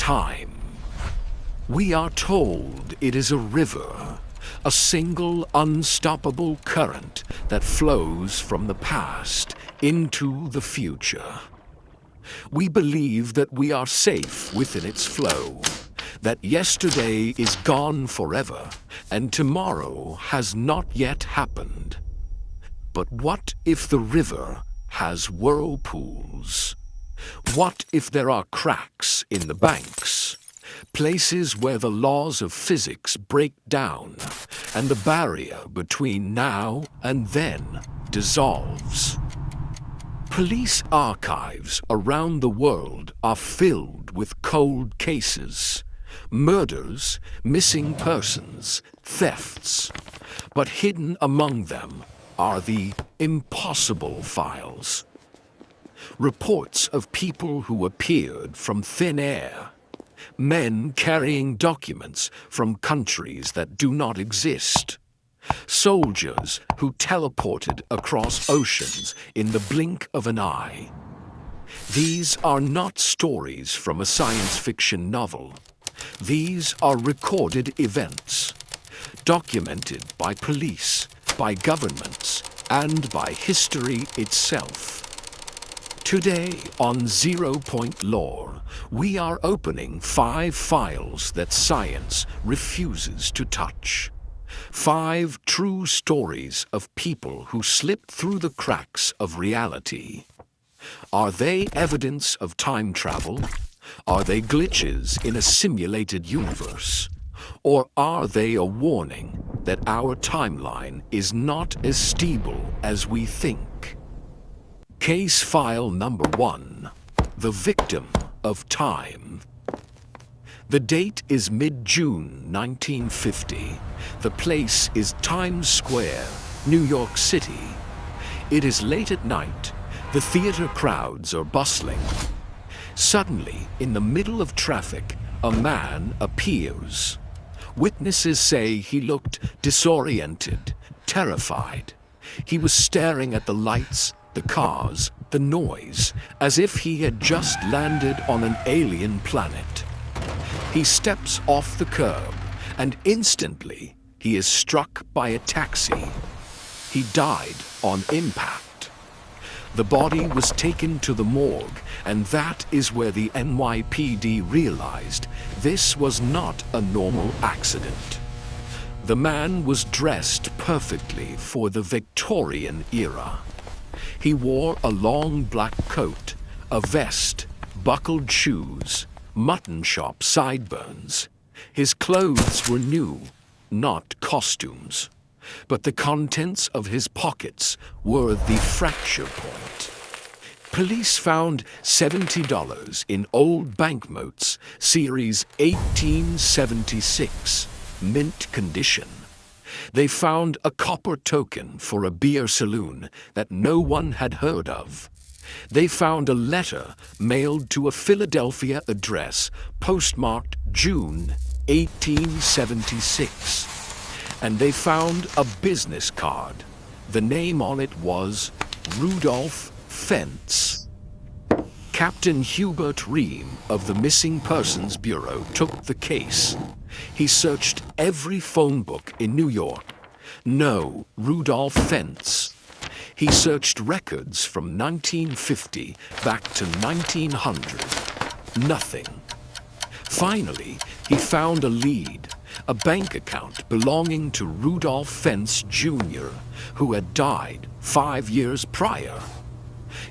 time. We are told it is a river, a single unstoppable current that flows from the past into the future. We believe that we are safe within its flow, that yesterday is gone forever and tomorrow has not yet happened. But what if the river has whirlpools? What if there are cracks in the banks, places where the laws of physics break down and the barrier between now and then dissolves? Police archives around the world are filled with cold cases, murders, missing persons, thefts. But hidden among them are the impossible files. Reports of people who appeared from thin air, men carrying documents from countries that do not exist, soldiers who teleported across oceans in the blink of an eye. These are not stories from a science fiction novel. These are recorded events, documented by police, by governments, and by history itself. Today on 0 Point Lore, we are opening 5 files that science refuses to touch. 5 true stories of people who slipped through the cracks of reality. Are they evidence of time travel? Are they glitches in a simulated universe? Or are they a warning that our timeline is not as stable as we think? Case file number 1. The victim of time. The date is mid-June 1950. The place is Times Square, New York City. It is late at night. The theater crowds are bustling. Suddenly, in the middle of traffic, a man appears. Witnesses say he looked disoriented, terrified. He was staring at the lights, the cars, the noise, as if he had just landed on an alien planet. He steps off the curb, and instantly he is struck by a taxi. He died on impact. The body was taken to the morgue, and that is where the NYPD realized this was not a normal accident. The man was dressed perfectly for the Victorian era. He wore a long black coat, a vest, buckled shoes, mutton-chop sideburns. His clothes were new, not costumes. But the contents of his pockets were the fracture point. Police found $70 in old banknotes, series 1876, mint condition. They found a copper token for a beer saloon that no one had heard of. They found a letter mailed to a Philadelphia address, postmarked June 1876. And they found a business card. The name on it was Rudolph Fentz. Captain Hubert Ream of the Missing Persons Bureau took the case. He searched every phone book in New York. No Rudolph Fentz. He searched records from 1950 back to 1900. Nothing. Finally, he found a lead, a bank account belonging to Rudolph Fentz Jr., who had died 5 years prior.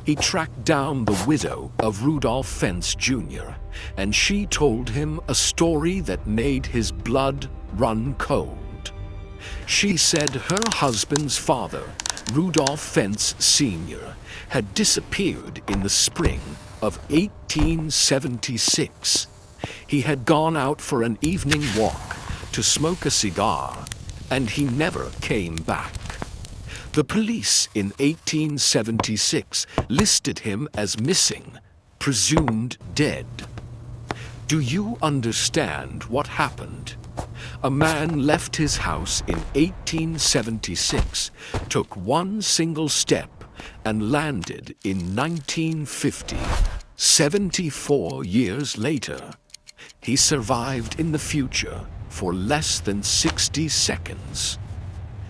He tracked down the widow of Rudolph Fentz Jr., and she told him a story that made his blood run cold. She said her husband's father, Rudolph Fentz Sr., had disappeared in the spring of 1876. He had gone out for an evening walk to smoke a cigar, and he never came back. The police in 1876 listed him as missing, presumed dead. Do you understand what happened? A man left his house in 1876, took one single step, and landed in 1950. 74 years later, He survived in the future for less than 60 seconds.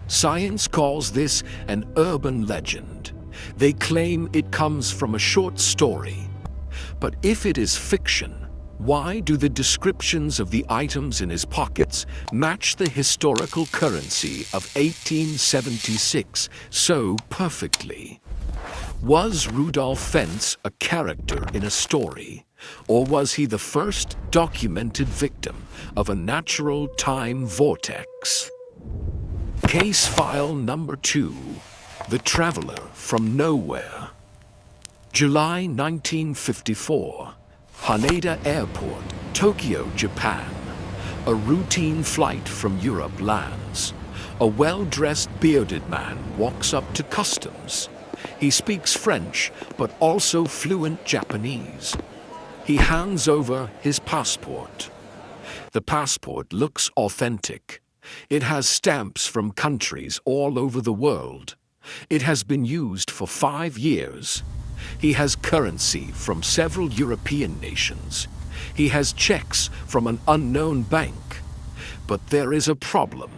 Science calls this an urban legend. They claim it comes from a short story. But if it is fiction, why do the descriptions of the items in his pockets match the historical currency of 1876 so perfectly? Was Rudolph Fentz a character in a story, or was he the first documented victim of a natural time vortex? Case file number 2, The Traveler from Nowhere. July 1954, Haneda Airport, Tokyo, Japan. A routine flight from Europe lands. A well-dressed bearded man walks up to customs. He speaks French, but also fluent Japanese. He hands over his passport. The passport looks authentic. It has stamps from countries all over the world. It has been used for 5 years. He has currency from several European nations. He has checks from an unknown bank. But there is a problem.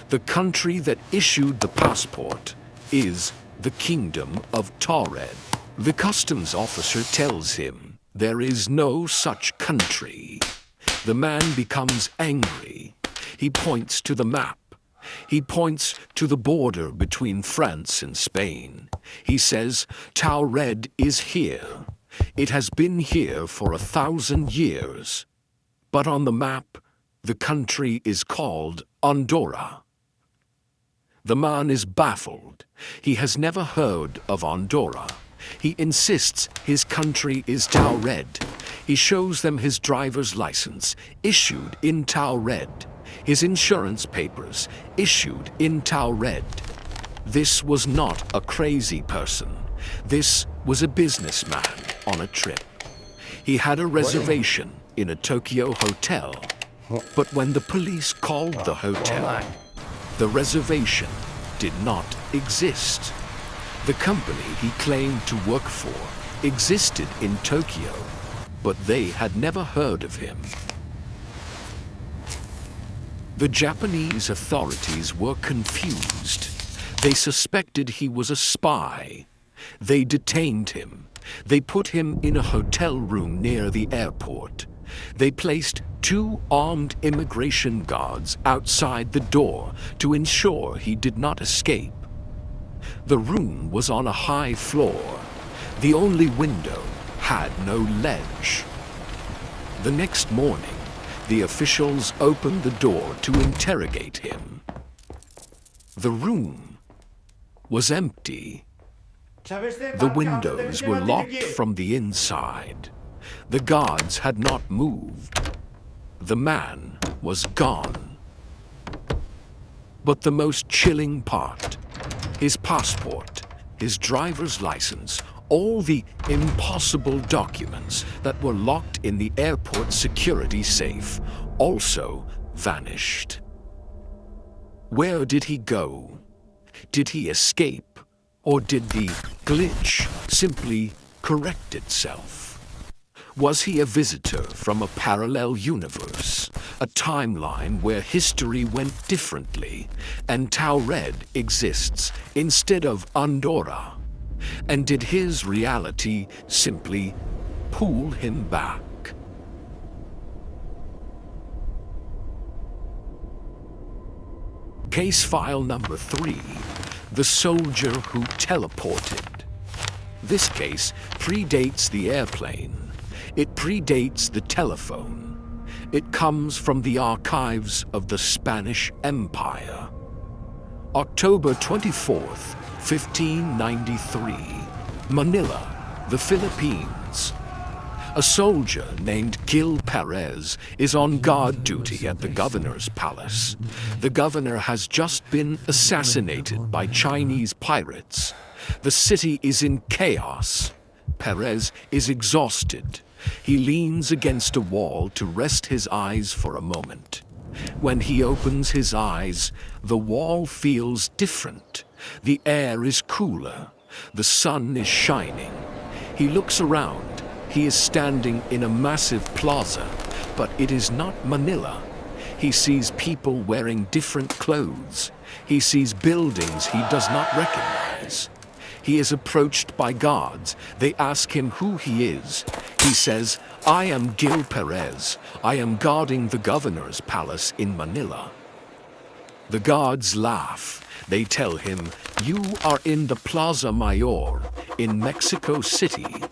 The country that issued the passport is the Kingdom of Taured. The customs officer tells him there is no such country. The man becomes angry. He points to the map. He points to the border between France and Spain. He says, Taured is here. It has been here for 1,000 years. But on the map, the country is called Andorra. The man is baffled. He has never heard of Andorra. He insists his country is Taured. He shows them his driver's license, issued in Taured. His insurance papers, issued in Taured. This was not a crazy person. This was a businessman on a trip. He had a reservation in a Tokyo hotel. But when the police called the hotel, the reservation did not exist. The company he claimed to work for existed in Tokyo, but they had never heard of him. The Japanese authorities were confused. They suspected he was a spy. They detained him. They put him in a hotel room near the airport. They placed 2 armed immigration guards outside the door to ensure he did not escape. The room was on a high floor. The only window had no ledge. The next morning, the officials opened the door to interrogate him. The room was empty. The windows were locked from the inside. The guards had not moved. The man was gone. But the most chilling part, his passport, his driver's license, all the impossible documents that were locked in the airport security safe also vanished. Where did he go? Did he escape? Or did the glitch simply correct itself? Was he a visitor from a parallel universe, a timeline where history went differently, and Taured exists instead of Andorra? And did his reality simply pull him back? Case file number 3, The Soldier Who Teleported. This case predates the airplane. It predates the telephone. It comes from the archives of the Spanish Empire. October 24th, 1593, Manila, the Philippines. A soldier named Gil Perez is on guard duty at the governor's palace. The governor has just been assassinated by Chinese pirates. The city is in chaos. Perez is exhausted. He leans against a wall to rest his eyes for a moment. When he opens his eyes, the wall feels different. The air is cooler. The sun is shining. He looks around. He is standing in a massive plaza. But it is not Manila. He sees people wearing different clothes. He sees buildings he does not recognize. He is approached by guards. They ask him who he is. He says, "I am Gil Perez. I am guarding the governor's palace in Manila." The guards laugh. They tell him, "You are in the Plaza Mayor in Mexico City."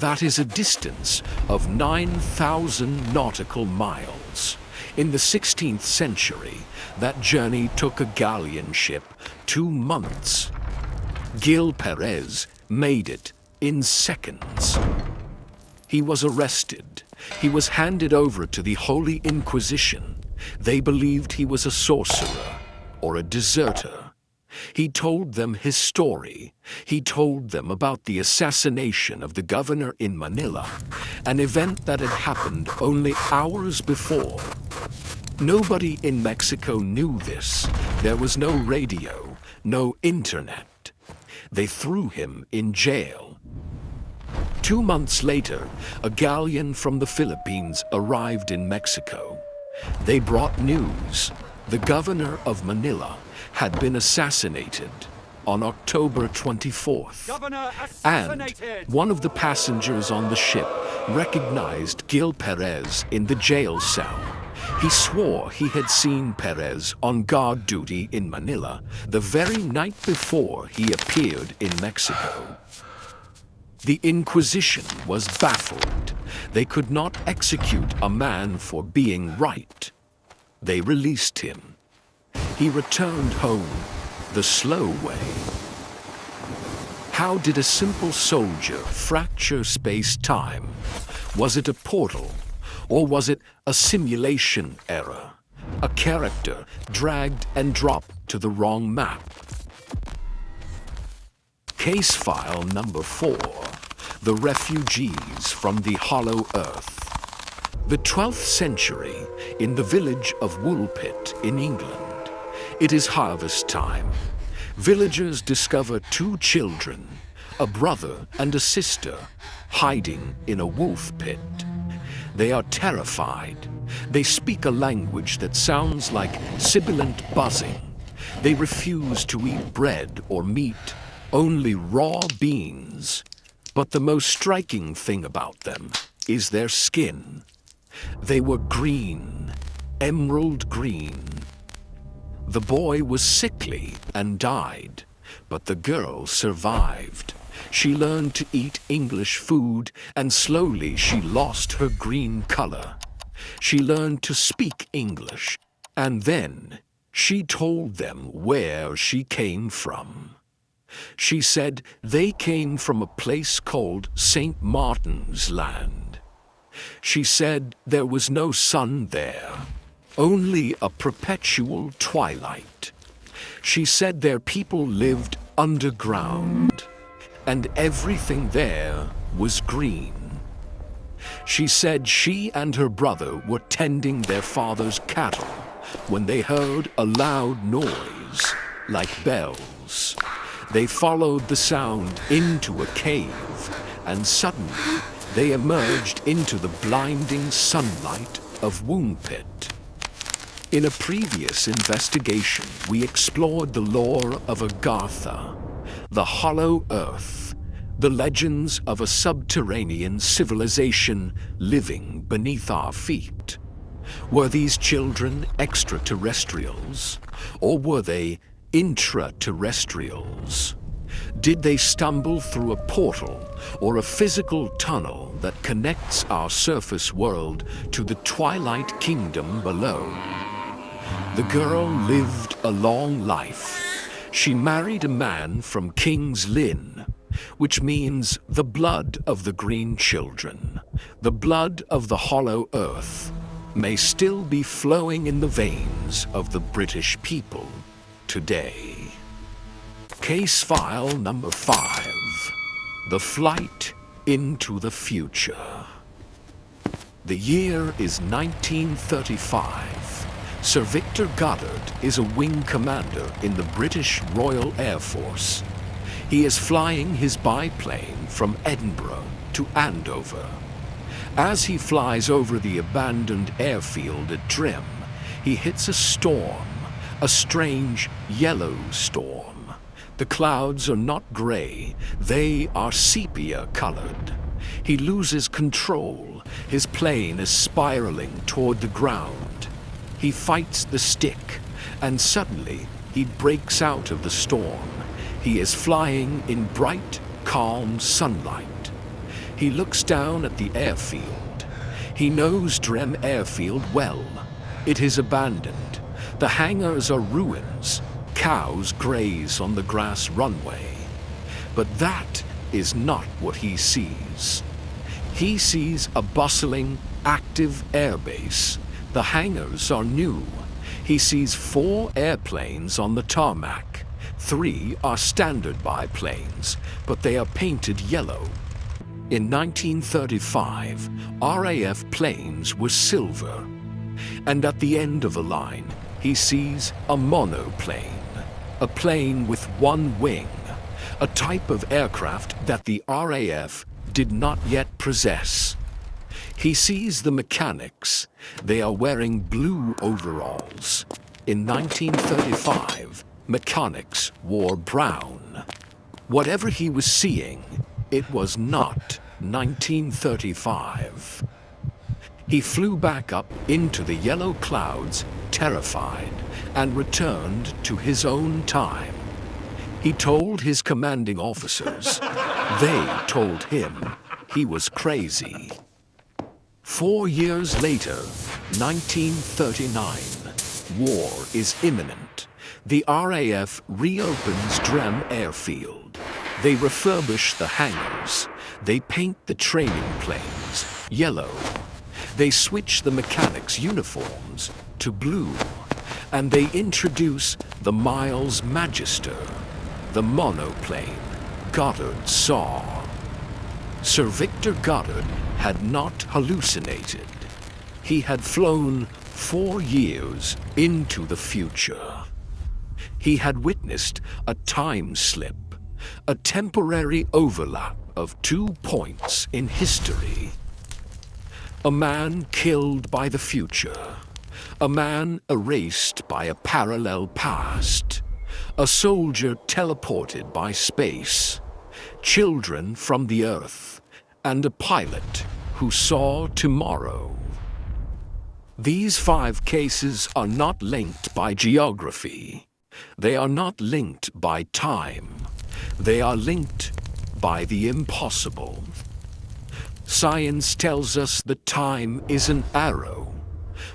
That is a distance of 9,000 nautical miles. In the 16th century, that journey took a galleon ship 2 months. Gil Perez made it in seconds. He was arrested. He was handed over to the Holy Inquisition. They believed he was a sorcerer or a deserter. He told them his story. He told them about the assassination of the governor in Manila, an event that had happened only hours before. Nobody in Mexico knew this. There was no radio, no internet. They threw him in jail. 2 months later, a galleon from the Philippines arrived in Mexico. They brought news. The governor of Manila had been assassinated on October 24th. And one of the passengers on the ship recognized Gil Perez in the jail cell. He swore he had seen Perez on guard duty in Manila the very night before he appeared in Mexico. The Inquisition was baffled. They could not execute a man for being right. They released him. He returned home the slow way. How did a simple soldier fracture space-time? Was it a portal? Or was it a simulation error? A character dragged and dropped to the wrong map? Case file number 4. The refugees from the Hollow Earth. The 12th century, in the village of Woolpit in England. It is harvest time. Villagers discover 2 children, a brother and a sister, hiding in a wolf pit. They are terrified. They speak a language that sounds like sibilant buzzing. They refuse to eat bread or meat, only raw beans. But the most striking thing about them is their skin. They were green, emerald green. The boy was sickly and died, but the girl survived. She learned to eat English food, and slowly she lost her green color. She learned to speak English, and then she told them where she came from. She said they came from a place called St. Martin's Land. She said there was no sun there, only a perpetual twilight. She said their people lived underground, and everything there was green. She said she and her brother were tending their father's cattle when they heard a loud noise, like bells. They followed the sound into a cave, and suddenly they emerged into the blinding sunlight of Woolpit. In a previous investigation, we explored the lore of Agartha, the Hollow Earth, the legends of a subterranean civilization living beneath our feet. Were these children extraterrestrials, or were they intraterrestrials? Did they stumble through a portal or a physical tunnel that connects our surface world to the Twilight Kingdom below? The girl lived a long life. She married a man from King's Lynn, which means the blood of the green children, the blood of the Hollow Earth, may still be flowing in the veins of the British people today. Case file number 5. The Flight into the Future. The year is 1935. Sir Victor Goddard is a wing commander in the British Royal Air Force. He is flying his biplane from Edinburgh to Andover. As he flies over the abandoned airfield at Trim, he hits a storm, a strange yellow storm. The clouds are not gray, they are sepia-colored. He loses control, his plane is spiraling toward the ground. He fights the stick, and suddenly he breaks out of the storm. He is flying in bright, calm sunlight. He looks down at the airfield. He knows Drem Airfield well. It is abandoned. The hangars are ruins. Cows graze on the grass runway. But that is not what he sees. He sees a bustling, active airbase. The hangars are new. He sees 4 airplanes on the tarmac. 3 are standard biplanes, but they are painted yellow. In 1935, RAF planes were silver. And at the end of the line, he sees a monoplane, a plane with 1 wing, a type of aircraft that the RAF did not yet possess. He sees the mechanics. They are wearing blue overalls. In 1935, mechanics wore brown. Whatever he was seeing, it was not 1935. He flew back up into the yellow clouds, terrified, and returned to his own time. He told his commanding officers. They told him he was crazy. 4 years later, 1939, war is imminent. The RAF reopens Drem Airfield. They refurbish the hangars. They paint the training planes yellow. They switch the mechanics' uniforms to blue. And they introduce the Miles Magister, the monoplane Goddard saw. Sir Victor Goddard had not hallucinated. He had flown 4 years into the future. He had witnessed a time slip, a temporary overlap of 2 points in history. A man killed by the future, a man erased by a parallel past, a soldier teleported by space, children from the earth, and a pilot who saw tomorrow. These 5 cases are not linked by geography. They are not linked by time. They are linked by the impossible. Science tells us that time is an arrow,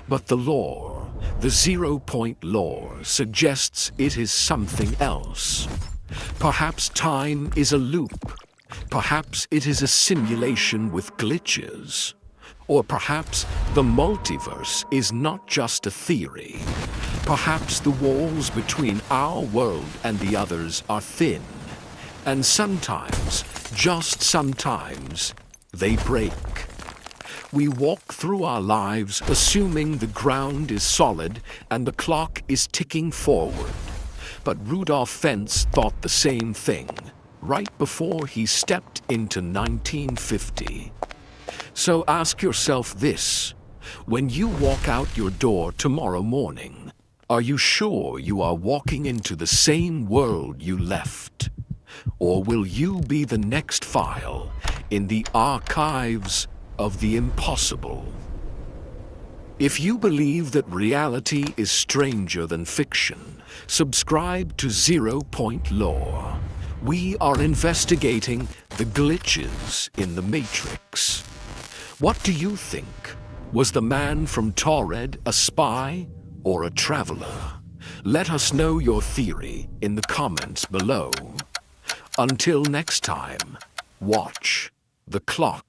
but the law, the 0-point law, suggests it is something else. Perhaps time is a loop. Perhaps it is a simulation with glitches. Or perhaps the multiverse is not just a theory. Perhaps the walls between our world and the others are thin. And sometimes, just sometimes, they break. We walk through our lives assuming the ground is solid and the clock is ticking forward. But Rudolph Fentz thought the same thing, right before he stepped into 1950. So ask yourself this: when you walk out your door tomorrow morning, are you sure you are walking into the same world you left? Or will you be the next file in the archives of the impossible? If you believe that reality is stranger than fiction, subscribe to 0-Point Law. We are investigating the glitches in the Matrix. What do you think? Was the man from Taured a spy or a traveler? Let us know your theory in the comments below. Until next time, watch the clock.